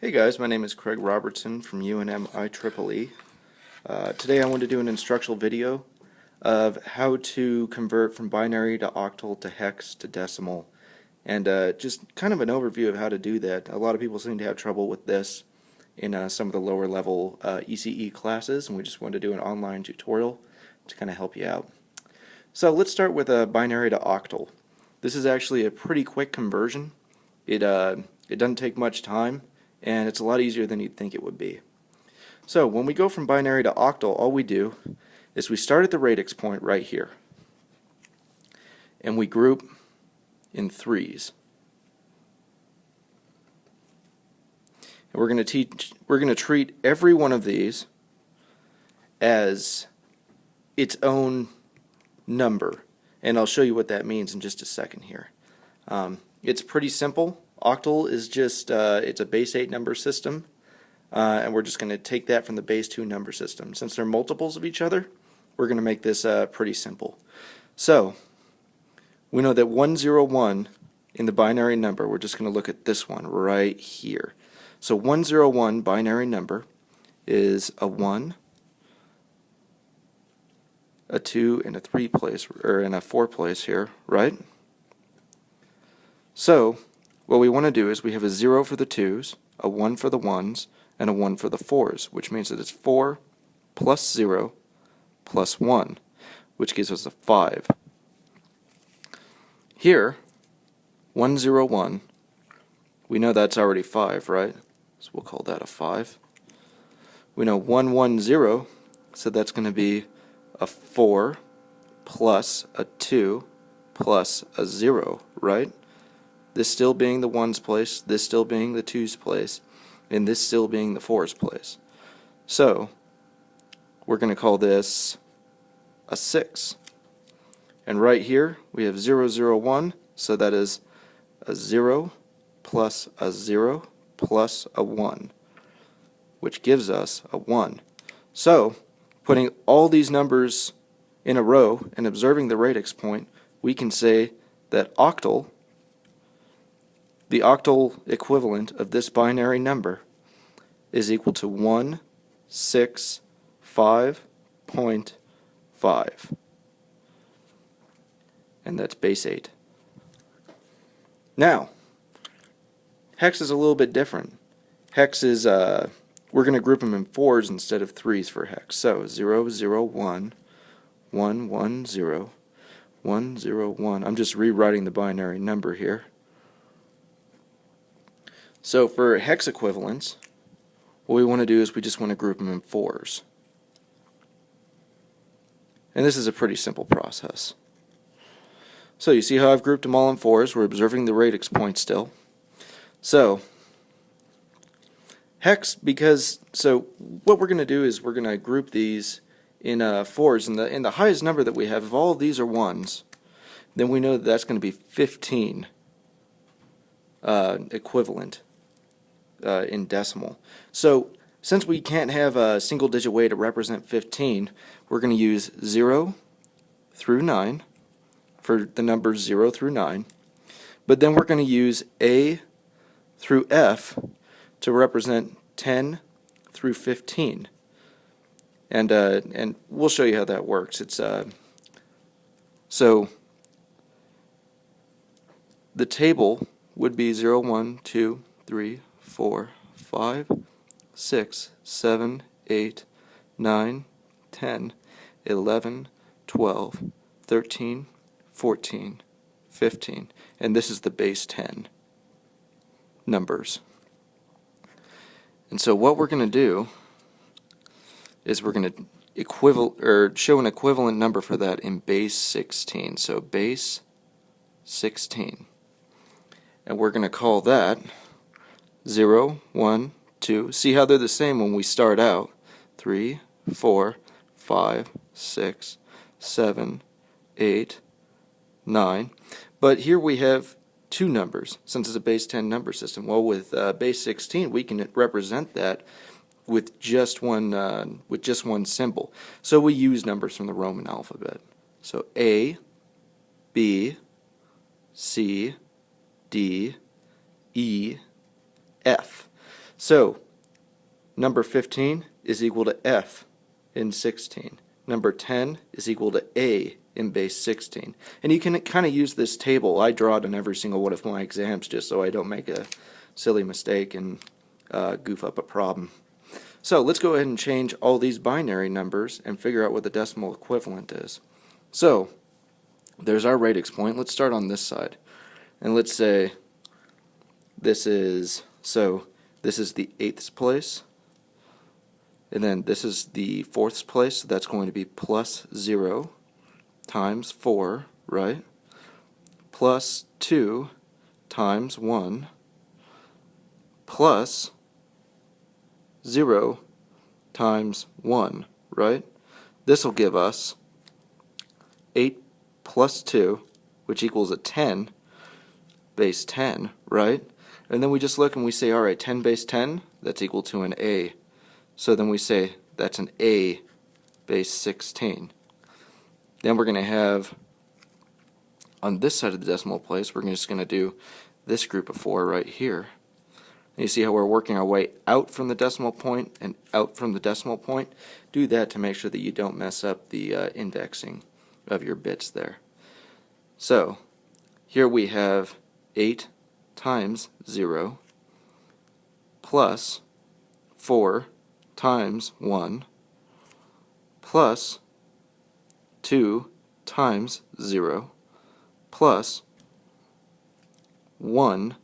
Hey guys, my name is Craig Robertson from UNM IEEE. Today I want to do an instructional video of how to convert from binary to octal to hex to decimal, and just kind of an overview of how to do that. A lot of people seem to have trouble with this in some of the lower level ECE classes, and we just wanted to do an online tutorial to kind of help you out. So let's start with a binary to octal. This is actually a pretty quick conversion. It doesn't take much time, and it's a lot easier than you'd think it would be. So when we go from binary to octal, all we do is we start at the radix point right here, and we group in threes. And we're going to treat every one of these as its own number, and I'll show you what that means in just a second here. It's pretty simple. Octal is just it's a base 8 number system, and we're just going to take that from the base 2 number system. Since they're multiples of each other, we're going to make this pretty simple. So we know that 101 in the binary number, we're just going to look at this one right here. So 101 binary number is a 1, a 2, and a 3 place, or in a 4 place here, right? So what we want to do is we have a 0 for the 2's, a 1 for the 1's, and a 1 for the 4's, which means that it's 4 plus 0 plus 1, which gives us a 5. Here, 101, we know that's already 5, right? So we'll call that a 5. We know 110, so that's going to be a 4 plus a 2 plus a 0, right? This still being the 1's place, this still being the 2's place, and this still being the 4's place. So we're going to call this a 6. And right here we have 001, so that is a 0 plus a 0 plus a 1, which gives us a 1. So putting all these numbers in a row and observing the radix point, we can say that the octal equivalent of this binary number is equal to 165.5, and that's base 8. Now, hex is a little bit different. Hex is, we're going to group them in 4's instead of 3's for hex. So 0, 0, 1, 1, 1, 0, 1, 0, 1. I'm just rewriting the binary number here. So for hex equivalents, what we want to do is we just want to group them in 4's. And this is a pretty simple process. So you see how I've grouped them all in 4's. We're observing the radix point still. So hex, so what we're going to do is we're going to group these in 4's, and the highest number that we have, if all of these are 1's, then we know that that's going to be 15 equivalent in decimal. So since we can't have a single digit way to represent 15, we're going to use 0 through 9 for the numbers 0 through 9, but then we're going to use A through F to represent 10 through 15, and we'll show you how that works. It's so the table would be 0, 1, 2, 3, 4, 5, 6, 7, 8, 9, 10, 11, 12, 13, 14, 15, and this is the base 10 numbers. And so what we're going to do is we're going to show an equivalent number for that in base 16. So base 16. And we're going to call that 0, 1, 2. See how they're the same when we start out. 3, 4, 5, 6, 7, 8, 9. But here we have two numbers, since it's a base 10 number system. Well, with base 16, we can represent that with just one symbol. So we use numbers from the Roman alphabet. So A, B, C, D, E, F. So number 15 is equal to F in 16. Number 10 is equal to A in base 16. And you can kind of use this table. I draw it in every single one of my exams just so I don't make a silly mistake and goof up a problem. So let's go ahead and change all these binary numbers and figure out what the decimal equivalent is. So there's our radix point. Let's start on this side. And let's say this is the 8th place. And then this is the 4th place, so that's going to be plus 0 times 4, right? Plus 2 times 1 plus 0 times 1, right? This will give us 8 plus 2, which equals a 10, base 10, right? And then we just look and we say, alright, 10 base 10, that's equal to an A. So then we say that's an A base 16. Then we're going to have, on this side of the decimal place, we're just going to do this group of 4 right here. And you see how we're working our way out from the decimal point and out from the decimal point? Do that to make sure that you don't mess up the indexing of your bits there. So here we have 8 times 0 plus 4 times 1 plus 2 times 0 plus 1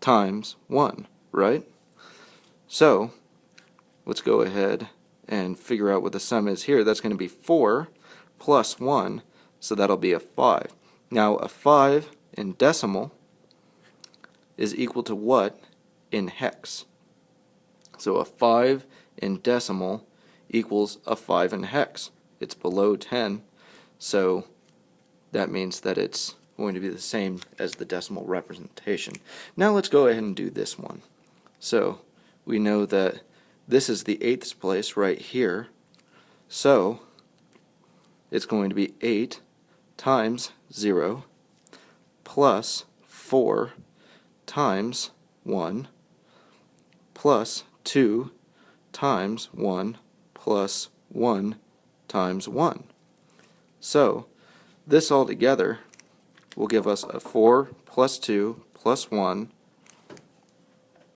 times 1, right? So let's go ahead and figure out what the sum is here. That's going to be 4 plus 1, so that'll be a 5. Now a 5 in decimal is equal to what in hex? So a 5 in decimal equals a 5 in hex. It's below 10, so that means that it's going to be the same as the decimal representation. Now let's go ahead and do this one. So we know that this is the 8th place right here, so it's going to be 8 times 0 plus 4 times 1 plus 2 times 1 plus 1 times 1. So this all together will give us a 4 plus 2 plus 1